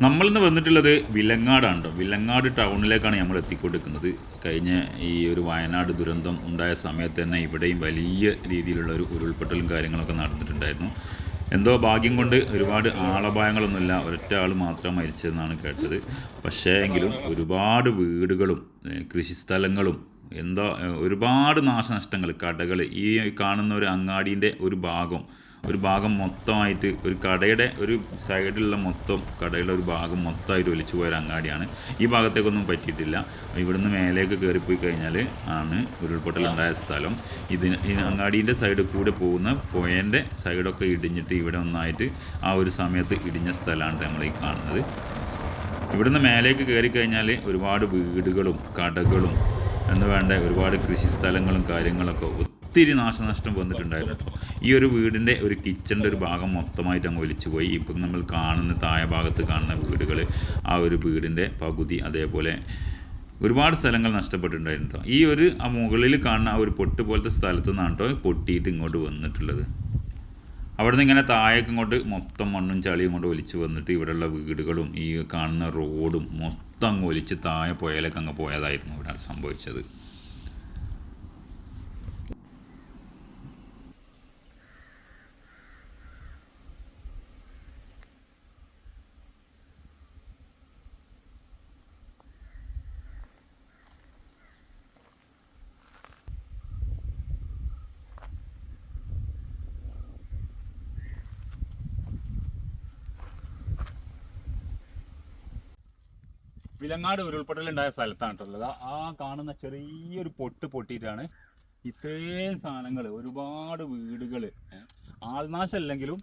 നമ്മളിന്ന് വന്നിട്ടുള്ളത് വിലങ്ങാടാണ് ട്ടോ. വിലങ്ങാട് ടൗണിലേക്കാണ് നമ്മൾ എത്തിക്കൊണ്ടിരിക്കുന്നത്. കഴിഞ്ഞ ഈ ഒരു വയനാട് ദുരന്തം ഉണ്ടായ സമയത്ത് തന്നെ ഇവിടെയും വലിയ രീതിയിലുള്ള ഒരു ഉരുൾപൊട്ടലും കാര്യങ്ങളൊക്കെ നടന്നിട്ടുണ്ടായിരുന്നു. എന്തോ ഭാഗ്യം കൊണ്ട് ഒരുപാട് ആളപായങ്ങളൊന്നുമില്ല. ഒരൊറ്റ ആൾ മാത്രം മരിച്ചതെന്നാണ് കേട്ടത്. പക്ഷേ എങ്കിലും ഒരുപാട് വീടുകളും കൃഷിസ്ഥലങ്ങളും ഒരുപാട് നാശനഷ്ടങ്ങൾ, കടകൾ, ഈ കാണുന്ന ഒരു അങ്ങാടീൻ്റെ ഒരു ഭാഗം മൊത്തമായിട്ട്, ഒരു കടയുടെ ഒരു സൈഡിലുള്ള മൊത്തം കടയുടെ ഒരു ഭാഗം മൊത്തമായിട്ട് ഒലിച്ചു പോയൊരു അങ്ങാടിയാണ്. ഈ ഭാഗത്തേക്കൊന്നും പറ്റിയിട്ടില്ല. ഇവിടുന്ന് മേലേക്ക് കയറിപ്പോയി കഴിഞ്ഞാൽ ആണ് ഉരുൾപൊട്ടലുണ്ടായ സ്ഥലം. ഈ അങ്ങാടീൻ്റെ സൈഡിൽ കൂടെ പോകുന്ന പുഴേൻ്റെ സൈഡൊക്കെ ഇടിഞ്ഞിട്ട് ഇവിടെ ഒന്നായിട്ട് ആ ഒരു സമയത്ത് ഇടിഞ്ഞ സ്ഥലമാണ് നമ്മൾ ഈ കാണുന്നത്. ഇവിടുന്ന് മേലേക്ക് കയറി കഴിഞ്ഞാൽ ഒരുപാട് വീടുകളും കടകളും എന്ന് വേണ്ട ഒരുപാട് കൃഷി സ്ഥലങ്ങളും കാര്യങ്ങളൊക്കെ ഒത്തിരി നാശനഷ്ടം വന്നിട്ടുണ്ടായിരുന്നു കേട്ടോ. ഈ ഒരു വീടിൻ്റെ ഒരു കിച്ചൻ്റെ ഒരു ഭാഗം മൊത്തമായിട്ട് അങ്ങ് ഒലിച്ചു പോയി. ഇപ്പം നമ്മൾ കാണുന്ന താഴെ ഭാഗത്ത് കാണുന്ന വീടുകൾ, ആ ഒരു വീടിൻ്റെ പകുതി, അതേപോലെ ഒരുപാട് സ്ഥലങ്ങൾ നഷ്ടപ്പെട്ടിട്ടുണ്ടായിരുന്നു കേട്ടോ. ഈ ഒരു മുകളിൽ കാണുന്ന ആ ഒരു പൊട്ട് പോലത്തെ സ്ഥലത്തു നിന്നാണ് കേട്ടോ പൊട്ടിയിട്ട് ഇങ്ങോട്ട് വന്നിട്ടുള്ളത്. അവിടെ നിന്ന് ഇങ്ങനെ താഴേക്ക് ഇങ്ങോട്ട് മൊത്തം മണ്ണും ചളിയും കൊണ്ട് ഒലിച്ച് വന്നിട്ട് ഇവിടെയുള്ള വീടുകളും ഈ കാണുന്ന റോഡും മൊത്തം അങ്ങ് ഒലിച്ച് താഴെ പുഴയിലേക്ക് അങ്ങ് പോയതായിരുന്നു ഇവിടെ സംഭവിച്ചത്. വിലങ്ങാട് ഉരുൾപൊട്ടലുണ്ടായ സ്ഥലത്താണ് ഉള്ളത്. ആ കാണുന്ന ചെറിയൊരു പൊട്ടിയിട്ടാണ് ഇത്രയും സാധനങ്ങൾ, ഒരുപാട് വീടുകൾ, ആൾനാശമല്ലെങ്കിലും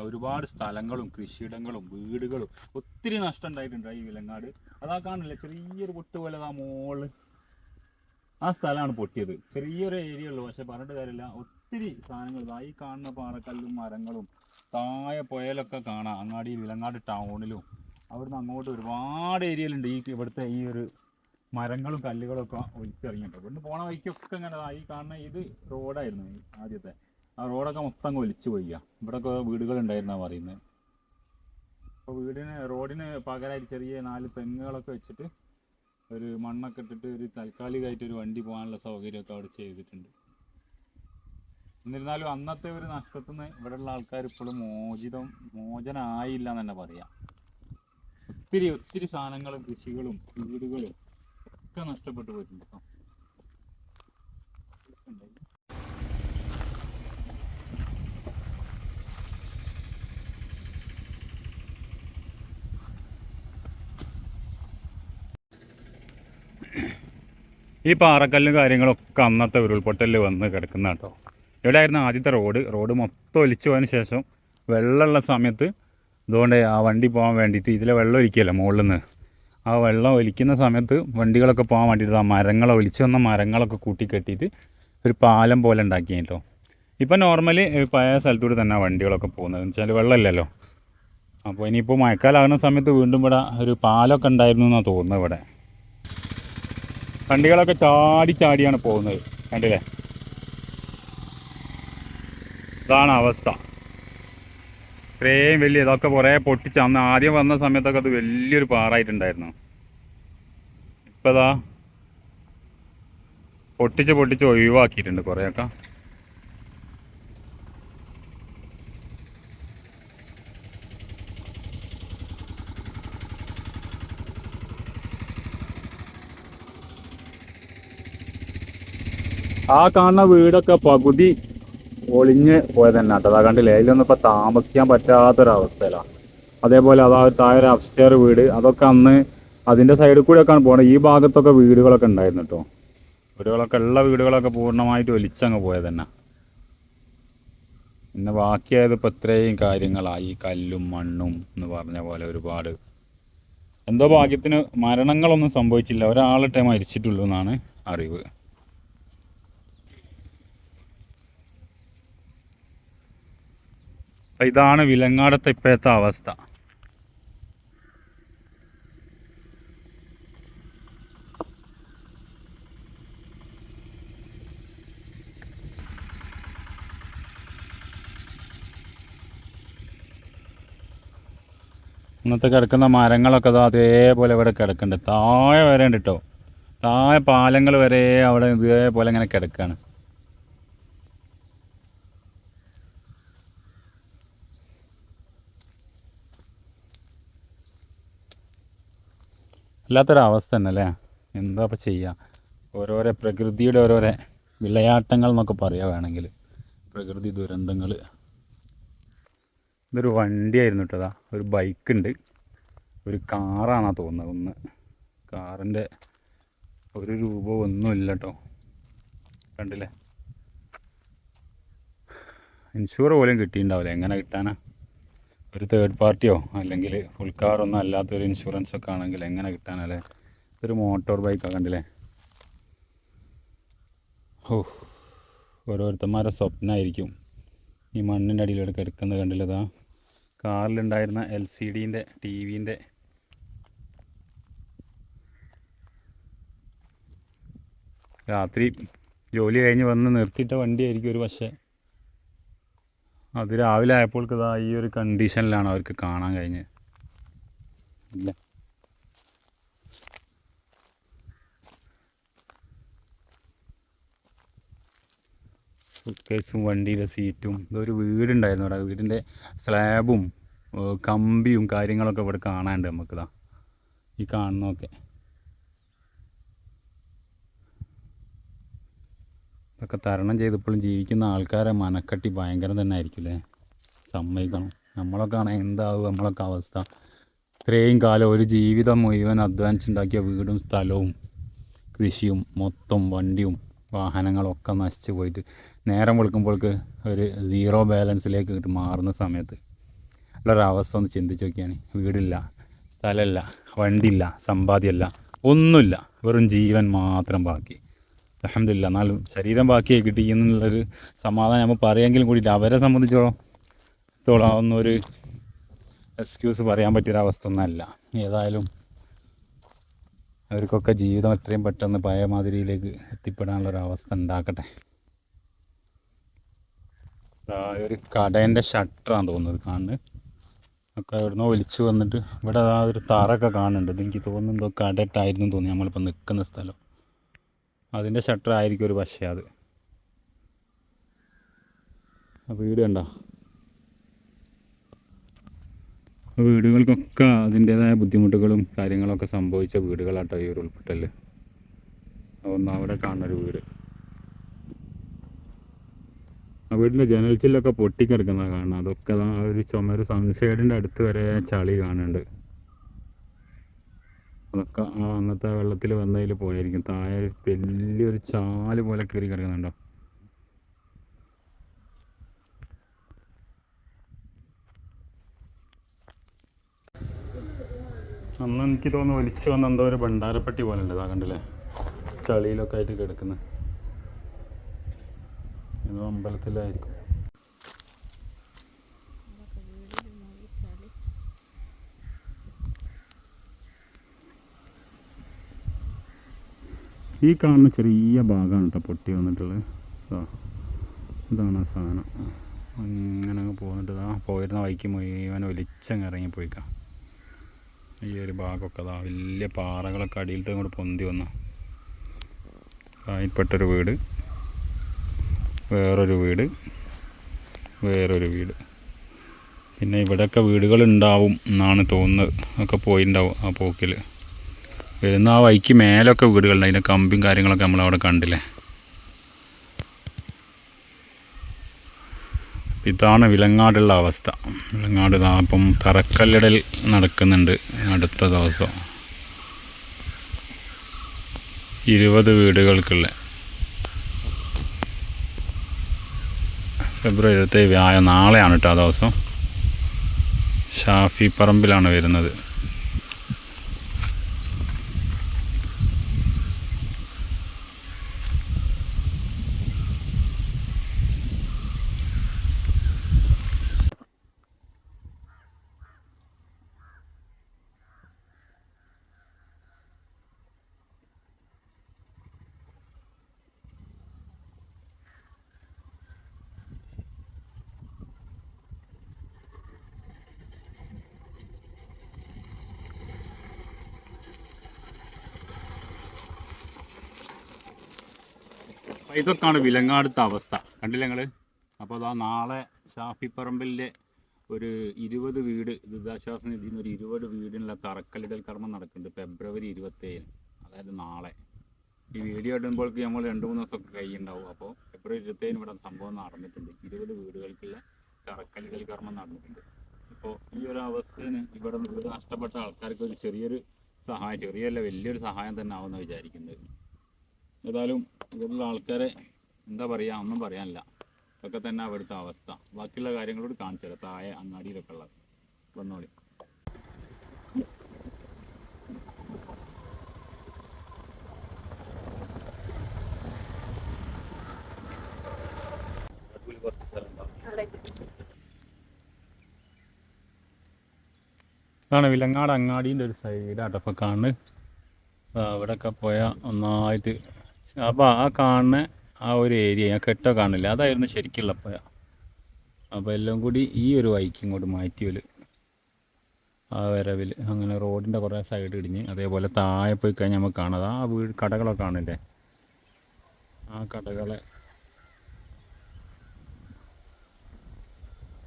ഒരുപാട് സ്ഥലങ്ങളും കൃഷിയിടങ്ങളും വീടുകളും ഒത്തിരി നഷ്ടം ഉണ്ടായിട്ടുണ്ട് ഈ വിലങ്ങാട്. അതാ കാണില്ലേ ചെറിയൊരു പൊട്ട് പോലെ ആ മോള് ആ സ്ഥലമാണ് പൊട്ടിയത്. ചെറിയൊരു ഏരിയ ഉള്ളൂ, പക്ഷെ പറഞ്ഞിട്ട് കാര്യമില്ല. ഒത്തിരി സാധനങ്ങൾ ഈ കാണുന്ന പാറക്കല്ലും മരങ്ങളും താഴെ പുഴയിലൊക്കെ കാണാം. അങ്ങാടി വിലങ്ങാട് ടൗണിലും അവിടുന്ന് അങ്ങോട്ട് ഒരുപാട് ഏരിയയിലുണ്ട് ഇവിടുത്തെ ഈ ഒരു മരങ്ങളും കല്ലുകളും ഒക്കെ ഒലിച്ചിറങ്ങിയിട്ട്. ഇവിടുന്ന് പോണ വഴിക്കൊക്കെ ഇങ്ങനെ ഈ കാണുന്ന ഇത് റോഡായിരുന്നു ആദ്യത്തെ. ആ റോഡൊക്കെ മൊത്തം അങ്ങ് ഒലിച്ചു പോയിക്കുക. ഇവിടെയൊക്കെ വീടുകളുണ്ടായിരുന്നാണ് പറയുന്നത്. അപ്പോൾ റോഡിന് പകരമായിട്ട് ചെറിയ 4 തെങ്ങുകളൊക്കെ വെച്ചിട്ട് ഒരു മണ്ണൊക്കെ ഇട്ടിട്ട് ഒരു താൽക്കാലികമായിട്ട് ഒരു വണ്ടി പോകാനുള്ള സൗകര്യമൊക്കെ അവിടെ ചെയ്തിട്ടുണ്ട്. എന്നിരുന്നാലും അന്നത്തെ ഒരു നഷ്ടത്തിൽ നിന്ന് ഇവിടെയുള്ള ആൾക്കാർ ഇപ്പോഴും മോചനായില്ല എന്ന് തന്നെ പറയാം. ഒത്തിരി സാധനങ്ങളും കൃഷികളും വീടുകളും ഒക്കെ നഷ്ടപ്പെട്ടു പോയിട്ടുണ്ട് കേട്ടോ. ഈ പാറക്കല്ലും കാര്യങ്ങളൊക്കെ അന്നത്തെ ഉരുൾപൊട്ടലിൽ വന്ന് കിടക്കുന്ന കേട്ടോ. ഇവിടെ ആയിരുന്നു ആദ്യത്തെ റോഡ് മൊത്തം ഒലിച്ചു പോയതിന് ശേഷം വെള്ളമുള്ള സമയത്ത് ഇതുകൊണ്ട് ആ വണ്ടി പോകാൻ വേണ്ടിയിട്ട് ഇതിലെ വെള്ളം ഒലിക്കുകയല്ല മുകളിൽ നിന്ന്. ആ വെള്ളം ഒലിക്കുന്ന സമയത്ത് വണ്ടികളൊക്കെ പോകാൻ വേണ്ടിയിട്ട് ആ ഒലിച്ചു വന്ന മരങ്ങളൊക്കെ കൂട്ടിക്കെട്ടിയിട്ട് ഒരു പാലം പോലെ ഉണ്ടാക്കി കേട്ടോ. ഇപ്പം നോർമലി പഴയ സ്ഥലത്തൂടെ തന്നെ വണ്ടികളൊക്കെ പോകുന്നത്, എന്ന് വെച്ചാൽ വെള്ളമില്ലല്ലോ. അപ്പോൾ ഇനിയിപ്പോൾ മഴക്കാലമാകുന്ന സമയത്ത് വീണ്ടും ഇവിടെ ഒരു പാലമൊക്കെ ഉണ്ടായിരുന്നു എന്നാണ് തോന്നുന്നത്. ഇവിടെ വണ്ടികളൊക്കെ ചാടിയാണ് പോകുന്നത്, കണ്ടില്ലേ? ഇതാണ് അവസ്ഥ. ഇത്രയും വലിയ ഇതൊക്കെ കുറേ പൊട്ടിച്ച് അന്ന് ആദ്യം വന്ന സമയത്തൊക്കെ അത് വലിയൊരു പാറായിട്ടുണ്ടായിരുന്നു. ഇപ്പം ഇതാ പൊട്ടിച്ച് ഒഴിവാക്കിയിട്ടുണ്ട് കുറേയൊക്കെ. ആ കാണുന്ന വീടൊക്കെ പകുതി ഒളിഞ്ഞ് പോയത് തന്നെ കേട്ടോ. അതാ കണ്ടില്ലേ, അതിലൊന്നും ഇപ്പോൾ താമസിക്കാൻ പറ്റാത്തൊരവസ്ഥയിലാണ്. അതേപോലെ അതാ താഴെ ഒരു അപ്സ്റ്റെയർ വീട്, അതൊക്കെ അന്ന് അതിൻ്റെ സൈഡിൽ കൂടെയൊക്കെയാണ് പോകുന്നത്. ഈ ഭാഗത്തൊക്കെ വീടുകളൊക്കെ ഉണ്ടായിരുന്നു കേട്ടോ. വീടുകളൊക്കെ പൂർണ്ണമായിട്ട് ഒലിച്ചങ്ങ് പോയത് തന്നെ. പിന്നെ ബാക്കിയായത് ഇപ്പോൾ ഇത്രയും കാര്യങ്ങളായി, കല്ലും മണ്ണും എന്ന് പറഞ്ഞ പോലെ ഒരുപാട്. എന്തോ ഭാഗ്യത്തിന് മരണങ്ങളൊന്നും സംഭവിച്ചില്ല, ഒരാളിട്ടേ മരിച്ചിട്ടുള്ളൂ എന്നാണ് അറിവ്. ഇതാണ് വിലങ്ങാടത്തെ ഇപ്പോഴത്തെ അവസ്ഥ. ഇന്നത്തെ കിടക്കുന്ന മരങ്ങളൊക്കെ അതാ അതേപോലെ ഇവിടെ കിടക്കുന്നുണ്ട്. താഴെ വരെ ഉണ്ട് കേട്ടോ. താഴെ പാലങ്ങൾ വരെ അവിടെ ഇതേപോലെ ഇങ്ങനെ കിടക്കുകയാണ്. വല്ലാത്തൊരവസ്ഥ തന്നെ അല്ലേ. എന്താ ഇപ്പം ചെയ്യുക. ഓരോരോ പ്രകൃതിയുടെ ഓരോരോ വിളയാട്ടങ്ങൾ എന്നൊക്കെ പറയുക വേണമെങ്കിൽ. പ്രകൃതി ദുരന്തങ്ങൾ. ഇതൊരു വണ്ടിയായിരുന്നു കേട്ടതാ. ഒരു ബൈക്കുണ്ട്, ഒരു കാറാണെന്നാണ് തോന്നുന്നത്. ഒന്ന് കാറിൻ്റെ ഒരു രൂപ ഒന്നുമില്ല കേട്ടോ. കണ്ടില്ലേ. ഇൻഷൂർ പോലും കിട്ടിയിട്ടുണ്ടാവില്ല. എങ്ങനെ കിട്ടാനാ. ഒരു തേർഡ് പാർട്ടിയോ അല്ലെങ്കിൽ ഫുൾ കാറൊന്നും അല്ലാത്തൊരു ഇൻഷുറൻസ് ഒക്കെ ആണെങ്കിൽ എങ്ങനെ കിട്ടാനല്ലേ. ഇതൊരു മോട്ടോർ ബൈക്കാണ്. കണ്ടില്ലേ. ഓ, ഓരോരുത്തന്മാരെ സ്വപ്നമായിരിക്കും ഈ മണ്ണിൻ്റെ അടിയിലൂടെ കിടക്കുന്നത്. കണ്ടില്ലതാ. കാറിലുണ്ടായിരുന്ന LCDൻ്റെ TV-ൻ്റെ രാത്രി ജോലി കഴിഞ്ഞ് വന്ന് നിർത്തിയിട്ട വണ്ടിയായിരിക്കും ഒരു പക്ഷേ. അത് രാവിലെ ആയപ്പോൾ ഇതാ ഈ ഒരു കണ്ടീഷനിലാണ് അവർക്ക് കാണാൻ കഴിഞ്ഞത്. ഇല്ല, കേസും വണ്ടിയിലെ സീറ്റും. ഇതൊരു വീടുണ്ടായിരുന്നു അവിടെ. വീടിൻ്റെ സ്ലാബും കമ്പിയും കാര്യങ്ങളൊക്കെ ഇവിടെ കാണാനുണ്ട് നമുക്കിതാ ഈ കാണുന്നതൊക്കെ. ഇതൊക്കെ തരണം ചെയ്തപ്പോഴും ജീവിക്കുന്ന ആൾക്കാരെ മനക്കട്ടി ഭയങ്കരം തന്നെ ആയിരിക്കും അല്ലേ. സമ്മതിക്കണം. നമ്മളൊക്കെ ആണെങ്കിൽ എന്താവും നമ്മളൊക്കെ അവസ്ഥ. ഇത്രയും കാലം ഒരു ജീവിതം മുഴുവൻ അധ്വാനിച്ചുണ്ടാക്കിയ വീടും സ്ഥലവും കൃഷിയും മൊത്തം വണ്ടിയും വാഹനങ്ങളൊക്കെ നശിച്ചു പോയിട്ട് നേരം വെളുക്കുമ്പോൾക്ക് ഒരു സീറോ ബാലൻസിലേക്ക് മാറുന്ന സമയത്ത് ഉള്ളൊരവസ്ഥ ഒന്ന് ചിന്തിച്ച് നോക്കിയാണ്. വീടില്ല, സ്ഥലമില്ല, വണ്ടിയില്ല, സമ്പാദ്യമല്ല, ഒന്നുമില്ല. വെറും ജീവൻ മാത്രം ബാക്കി. അൽഹംദുലില്ലാ. എന്നാലും ശരീരം ബാക്കിയായി കിട്ടി എന്നുള്ളൊരു സമാധാനം നമ്മൾ പറയുമെങ്കിലും കൂടിയിട്ട് അവരെ സംബന്ധിച്ചിടത്തോളം ഒന്നൊരു എക്സ്ക്യൂസ് പറയാൻ പറ്റിയൊരവസ്ഥ ഒന്നുമല്ല. ഏതായാലും അവർക്കൊക്കെ ജീവിതം എത്രയും പെട്ടെന്ന് പഴയ മാതിരിയിലേക്ക് എത്തിപ്പെടാനുള്ളൊരവസ്ഥ ഉണ്ടാക്കട്ടെ. ഒരു കടേൻ്റെ ഷട്ടറാന്ന് തോന്നുന്നത് കാണുന്നത്. ഒക്കെ എവിടുന്നോ ഒലിച്ച് വന്നിട്ട് ഇവിടെ ആ ഒരു തറയൊക്കെ കാണുന്നുണ്ട്. ഇതെനിക്ക് തോന്നുന്നു എന്തോ കടയിട്ടായിരുന്നു തോന്നി നമ്മളിപ്പോൾ നിൽക്കുന്ന സ്ഥലം. അതിൻ്റെ ഷട്ടറായിരിക്കും ഒരു പക്ഷേ അത്. ആ വീട് കണ്ടോ. വീടുകൾക്കൊക്കെ അതിൻ്റേതായ ബുദ്ധിമുട്ടുകളും കാര്യങ്ങളൊക്കെ സംഭവിച്ച വീടുകളാട്ടോ ഈ ഉരുൾപൊട്ടൽ. ഒന്ന് അവിടെ കാണുന്നൊരു വീട്. ആ വീടിൻ്റെ ജനൽച്ചില്ലൊക്കെ പൊട്ടിക്കിടക്കുന്നതാണ് കാണുന്നത്. അതൊക്കെ ആ ഒരു ചുമര് സൺഷെയ്ഡിൻ്റെ അടുത്ത് വരെ ചളി കാണുന്നുണ്ട്. അതൊക്കെ ആ അന്നത്തെ വെള്ളത്തിൽ വന്നതിൽ പോയായിരിക്കും. താഴെ വലിയൊരു ചാല് പോലെ കയറി കിടക്കുന്നുണ്ടോ. അന്ന് എനിക്ക് തോന്നുന്നു ഒലിച്ചു വന്ന എന്തോ ഒരു ഭണ്ഡാരപ്പെട്ടി പോലെ ഉണ്ട്. ഇതാ കണ്ടില്ലേ, ചളിയിലൊക്കെ ആയിട്ട് കിടക്കുന്നത്. ഇത് അമ്പലത്തിലായിരിക്കും. ഈ കാണുന്ന ചെറിയ ഭാഗമാണ് കേട്ടോ പൊട്ടി വന്നിട്ടുള്ളത്. ഇതാണ് ആ സാധനം. അങ്ങനെ അങ്ങ് പോന്നിട്ട് പോയിരുന്ന വഴിക്ക് മുഴുവൻ ഒലിച്ചങ്ങ് ഇറങ്ങിപ്പോയിക്കാം. ഈ ഒരു ഭാഗമൊക്കെ വലിയ പാറകളൊക്കെ അടിയിലത്തെ കൂടെ പൊന്തി വന്ന അതിൽപ്പെട്ടൊരു വീട്, വേറൊരു വീട്, വേറൊരു വീട്. പിന്നെ ഇവിടെയൊക്കെ വീടുകളുണ്ടാവും എന്നാണ് തോന്നുന്നത്. ഒക്കെ പോയിട്ടുണ്ടാവും ആ പോക്കിൽ. വരുന്ന ആ വഴിക്ക് മേലൊക്കെ വീടുകളുണ്ട്. അതിൻ്റെ കമ്പിയും കാര്യങ്ങളൊക്കെ നമ്മളവിടെ കണ്ടില്ലേ. ഇതാണ് വിലങ്ങാടുള്ള അവസ്ഥ. വിലങ്ങാട് ഇപ്പം തറക്കല്ലിടൽ നടക്കുന്നുണ്ട് അടുത്ത ദിവസം. 20 വീടുകൾക്കുള്ള ഫെബ്രുവരി 27 നാളെയാണ് കേട്ടോ ആ ദിവസം. ഷാഫി പറമ്പിലാണ് വരുന്നത്. ഇതൊക്കെയാണ് വിലങ്ങാടുത്തെ അവസ്ഥ, കണ്ടില്ല നിങ്ങൾ. അപ്പോൾ അതാ നാളെ ഷാഫിപ്പറമ്പിലെ ഒരു 20 വീട് ദുരിതാശ്വാസ നിധിയിൽ നിന്ന് ഒരു 20 വീടിനുള്ള തറക്കല്ലിടൽ കർമ്മം നടക്കുന്നുണ്ട് ഫെബ്രുവരി 27, അതായത് നാളെ. ഈ വീഡിയോ ഇടുമ്പോഴേക്ക് നമ്മൾ 2-3 ദിവസമൊക്കെ കഴിയുണ്ടാവും. അപ്പോൾ ഫെബ്രുവരി 27 ഇവിടെ സംഭവം നടന്നിട്ടുണ്ട്. 20 വീടുകൾക്കുള്ള തറക്കല്ലിടൽ കർമ്മം നടന്നിട്ടുണ്ട്. അപ്പോൾ ഈ ഒരു അവസ്ഥയിൽ ഇവിടെ വീട് നഷ്ടപ്പെട്ട ആൾക്കാർക്ക് ഒരു ചെറിയൊരു സഹായം, ചെറിയല്ല വലിയൊരു സഹായം തന്നെ ആവുമെന്ന് വിചാരിക്കുന്നത്. ഏതായാലും ഇവിടെയുള്ള ആൾക്കാരെ എന്താ പറയുക, ഒന്നും പറയാനില്ല. ഇതൊക്കെ തന്നെ അവിടുത്തെ അവസ്ഥ. ബാക്കിയുള്ള കാര്യങ്ങളോട് കാണിച്ചു തരാം, താഴെ അങ്ങാടിയിലൊക്കെ ഉള്ളത്. വന്നോളി. കുറച്ച് സ്ഥലം അതാണ് വിലങ്ങാട് അങ്ങാടീൻ്റെ ഒരു സൈഡാട്ടോ ഇപ്പോൾ കാണുന്നത്. അവിടെയൊക്കെ പോയാൽ ഒന്നായിട്ട് അപ്പോൾ ആ കാണുന്ന ആ ഒരു ഏരിയ ഞാൻ കെട്ടോ കാണില്ല, അതായിരുന്നു ശരിക്കുള്ള പുഴ. അപ്പോൾ എല്ലാം കൂടി ഈ ഒരു വഴിക്ക് ഇങ്ങോട്ട് മാറ്റിയല് ആ വരവിൽ അങ്ങനെ റോഡിൻ്റെ കുറേ സൈഡ് ഇടിഞ്ഞ്. അതേപോലെ താഴെ പോയി കഴിഞ്ഞാൽ നമുക്ക് കാണാം ആ വീട് കടകളൊക്കെ കാണില്ലേ, ആ കടകളെ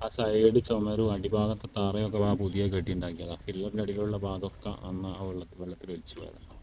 ആ സൈഡ് ചുമരും അടിഭാഗത്തെ തറയൊക്കെ ആ പുതിയ കെട്ടിയുണ്ടാക്കിയതാണ്. ഫില്ലറിൻ്റെ അടിയിലുള്ള ഭാഗമൊക്കെ അന്ന് ആ വെള്ളത്തിൽ ഒലിച്ചു പോയതാണ്.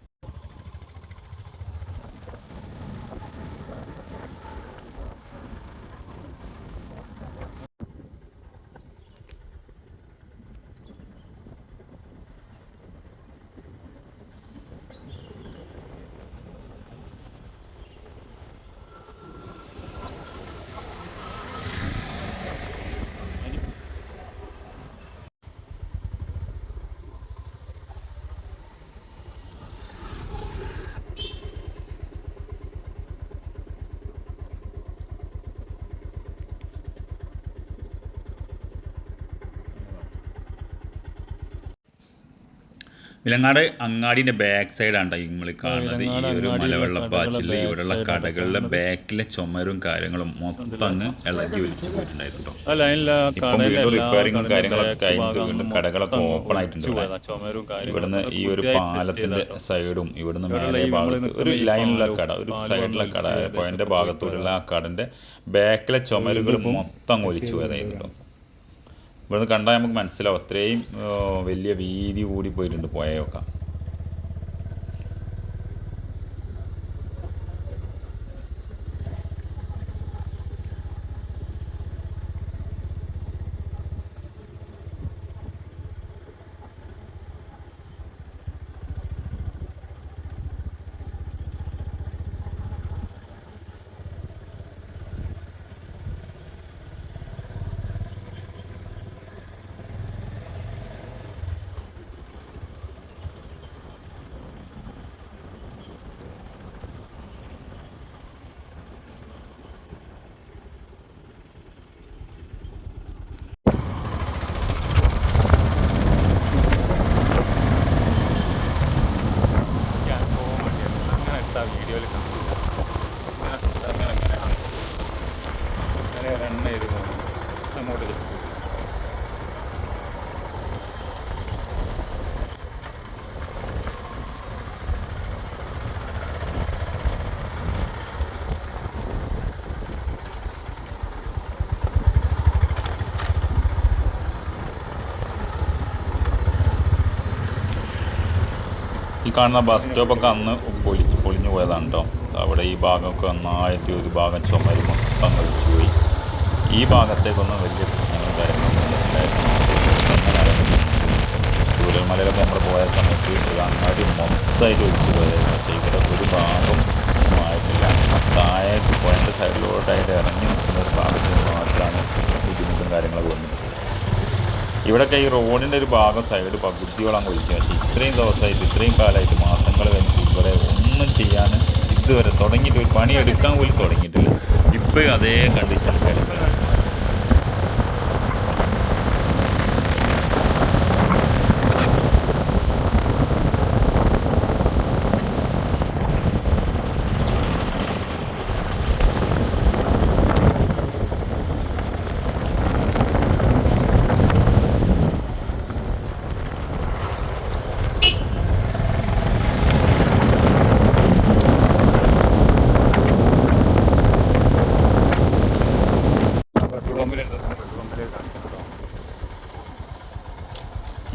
വിലങ്ങാട് അങ്ങാടിൻ്റെ ബാക്ക് സൈഡാണ് നിങ്ങൾ കാണുന്നത്. ഈ ഒരു മലവെള്ളപ്പാച്ചിൽ ഇവിടെയുള്ള കടകളിലെ ബാക്കിലെ ചുമരും കാര്യങ്ങളും മൊത്തം അങ്ങ് ഇളകി ഒലിച്ചു പോയിട്ടുണ്ടായിരുന്നു. ഇപ്പം വീണ്ടും റിപ്പയറിങ്ങും കാര്യങ്ങളൊക്കെ കഴിഞ്ഞിട്ട് വീണ്ടും കടകളൊക്കെ ഓപ്പൺ ആയിട്ടുണ്ട്. ഇവിടുന്ന് ഈ ഒരു പാലത്തിൻ്റെ സൈഡും ഇവിടുന്ന് മേലെ ഭാഗത്ത് ഒരു ലൈനിലുള്ള കട, ഒരു സൈഡിലെ കട, പോയിൻ്റെ ഭാഗത്തൂരുള്ള ആ കടൻ്റെ ബാക്കിലെ ചുമരുകൾ മൊത്തം ഒലിച്ചു പോയതായിരുന്നു. ഇവിടുന്ന് കണ്ടാൽ നമുക്ക് മനസ്സിലാവും അത്രയും വലിയ വീതി കൂടി പോയിട്ടുണ്ട് പുഴയൊക്കെ. ഈ കാണുന്ന ബസ് സ്റ്റോപ്പൊക്കെ അന്ന് പൊളിഞ്ഞു പോയതാണ് കേട്ടോ. അവിടെ ഈ ഭാഗമൊക്കെ നന്നായിട്ട് ഒരു ഭാഗം ചുമര് മൊത്തം കഴിച്ചു പോയി. ഈ ഭാഗത്തേക്കൊന്നും വലിയ കാര്യങ്ങളൊന്നും ഉണ്ടായിരുന്നു. ചൂരൽമലയിലൊക്കെ നമ്മൾ പോയ സമയത്ത് ഒരു അങ്ങാടി മൊത്തമായിട്ട് ഒഴിച്ചു പോയായിരുന്നു. പക്ഷേ ഇവിടെ ഒരു ഭാഗം ഒന്നും ആയിട്ടില്ല. താഴേക്ക് പോയതിൻ്റെ സൈഡിലോട്ടായിട്ട് ഇറങ്ങി നിൽക്കുന്ന ഒരു ഭാഗത്തിന് മാത്രമാണ് ബുദ്ധിമുട്ടും കാര്യങ്ങളൊക്കെ വന്നത്. ഇവിടെയൊക്കെ ഈ റോഡിൻ്റെ ഒരു ഭാഗം സൈഡ് പകുതിയോളം ഒഴിച്ചു. പക്ഷേ ഇത്രയും ദിവസമായിട്ട് ഇത്രയും കാലമായിട്ട് മാസങ്ങൾ കഴിഞ്ഞിട്ട് ഇവിടെ ഒന്നും ചെയ്യാൻ ഇതുവരെ തുടങ്ങിയിട്ട് ഒരു പണിയെടുക്കാൻ പോലും തുടങ്ങിയിട്ടില്ല. ഇപ്പോഴും അതേ കണ്ടീഷനിൽ കിടക്കുകയാണ്.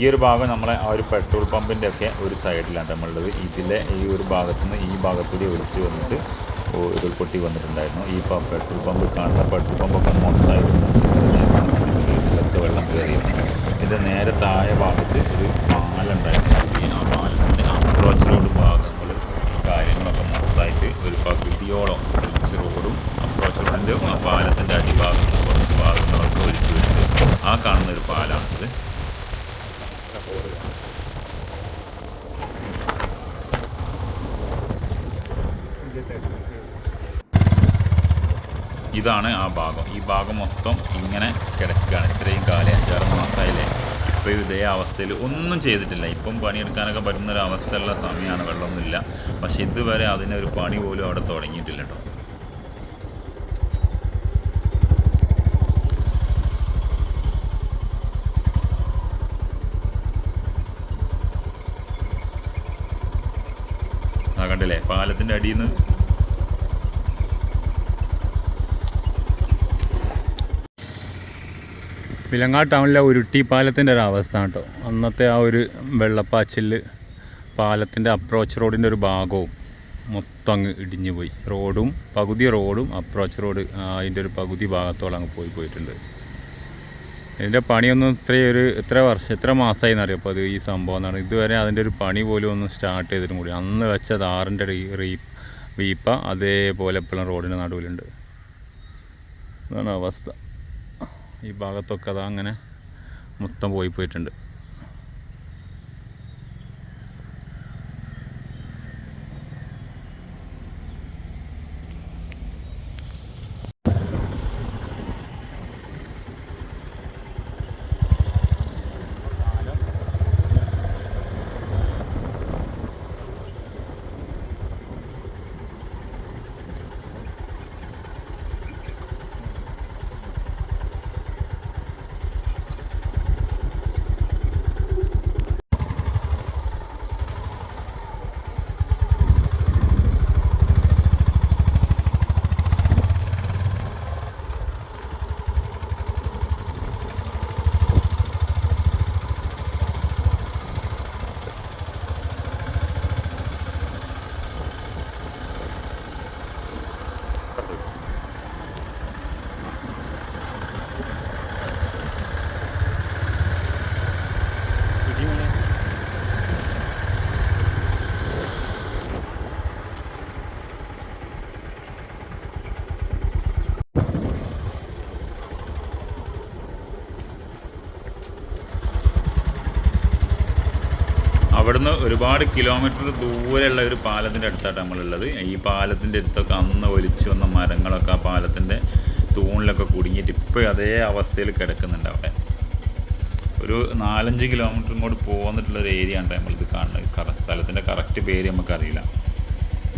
ഈ ഒരു ഭാഗം നമ്മളെ ആ ഒരു പെട്രോൾ പമ്പിൻ്റെ ഒക്കെ ഒരു സൈഡിലാണ് നമ്മളുള്ളത്. ഇതിലെ ഈ ഒരു ഭാഗത്തുനിന്ന് ഈ ഭാഗത്തൂടെ ഒലിച്ച് വന്നിട്ട് ഉരുൾപൊട്ടി വന്നിട്ടുണ്ടായിരുന്നു. ഈ പെട്രോൾ പമ്പ് കാണുന്ന പെട്രോൾ പമ്പൊക്കെ മൊത്തമായിരുന്നു സമയത്ത് വെള്ളം കയറിയിരുന്നു. ഇതിൻ്റെ നേരെ താഴെ ഭാഗത്ത് ഒരു പാലുണ്ടായിരുന്നു. ആ പാലത്തിൻ്റെ അപ്രോച്ച് റോഡ് ഭാഗങ്ങൾ കാര്യങ്ങളൊക്കെ മൊത്തമായിട്ട് ഒരു പകുതിയോളം ഒലിച്ച് റോഡും അപ്രോച്ച് റോഡിൻ്റെ ആ പാലത്തിൻ്റെ അടിഭാഗം കുറച്ച് ഭാഗങ്ങളൊക്കെ ഒലിച്ച് വരുന്നത്. ആ കാണുന്നൊരു പാലാണിത്. ഇതാണ് ആ ഭാഗം. ഈ ഭാഗം മൊത്തം ഇങ്ങനെ കിടക്കുകയാണ്. ഇത്രയും കാലം 5-6 മാസമായില്ലേ. ഇപ്പോൾ ഇതേ അവസ്ഥയിൽ ഒന്നും ചെയ്തിട്ടില്ല. ഇപ്പം പണിയെടുക്കാനൊക്കെ പറ്റുന്നൊരവസ്ഥയുള്ള സമയമാണ്, വെള്ളമൊന്നുമില്ല. പക്ഷെ ഇതുവരെ അതിനൊരു പണി പോലും അവിടെ തുടങ്ങിയിട്ടില്ല കേട്ടോ. ആ കണ്ടില്ലേ പാലത്തിൻ്റെ അടിയിൽ നിന്ന് വിലങ്ങാട് ടൗണിലെ ഉരുട്ടി പാലത്തിൻ്റെ ഒരു അവസ്ഥ കേട്ടോ. അന്നത്തെ ആ ഒരു വെള്ളപ്പാച്ചിൽ പാലത്തിൻ്റെ അപ്രോച്ച് റോഡിൻ്റെ ഒരു ഭാഗവും മൊത്തം അങ്ങ് ഇടിഞ്ഞു പോയി. പകുതി റോഡും അപ്രോച്ച് റോഡ് അതിൻ്റെ ഒരു പകുതി ഭാഗത്തോളം അങ്ങ് പോയിട്ടുണ്ട്. ഇതിൻ്റെ പണിയൊന്നും എത്ര മാസമായി എന്നറിയാം. അപ്പോൾ അത് ഈ സംഭവം എന്നാണ്. ഇതുവരെ അതിൻ്റെ ഒരു പണി പോലും ഒന്നും സ്റ്റാർട്ട് ചെയ്തിട്ടും കൂടി. അന്ന് വെച്ച താറിൻ്റെ വീപ്പ അതേപോലെ എപ്പോഴും റോഡിൻ്റെ നടുവിലുണ്ട്. അതാണ് അവസ്ഥ. ഈ ഭാഗത്തൊക്കെ അതാ അങ്ങനെ മൊത്തം പോയിട്ടുണ്ട്. അവിടുന്ന് ഒരുപാട് കിലോമീറ്റർ ദൂരെയുള്ള ഒരു പാലത്തിൻ്റെ അടുത്താണ് നമ്മളുള്ളത്. ഈ പാലത്തിൻ്റെ അടുത്തൊക്കെ അന്ന് ഒലിച്ചു വന്ന മരങ്ങളൊക്കെ ആ പാലത്തിൻ്റെ തൂണിലൊക്കെ കുടുങ്ങിയിട്ട് ഇപ്പോൾ അതേ അവസ്ഥയിൽ കിടക്കുന്നുണ്ട്. അവിടെ ഒരു 4-5 കിലോമീറ്റർ ഇങ്ങോട്ട് പോന്നിട്ടുള്ളൊരു ഏരിയ ആണ് നമ്മളിത് കാണുന്നത്. സ്ഥലത്തിൻ്റെ കറക്റ്റ് പേര് നമുക്കറിയില്ല.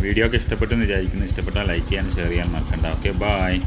വീഡിയോ ഒക്കെ ഇഷ്ടപ്പെട്ടെന്ന് വിചാരിക്കുന്നു. ഇഷ്ടപ്പെട്ടാൽ ലൈക്ക് ചെയ്യാൻ ഷെയർ ചെയ്യാൻ മറക്കണ്ട. Okay, bye.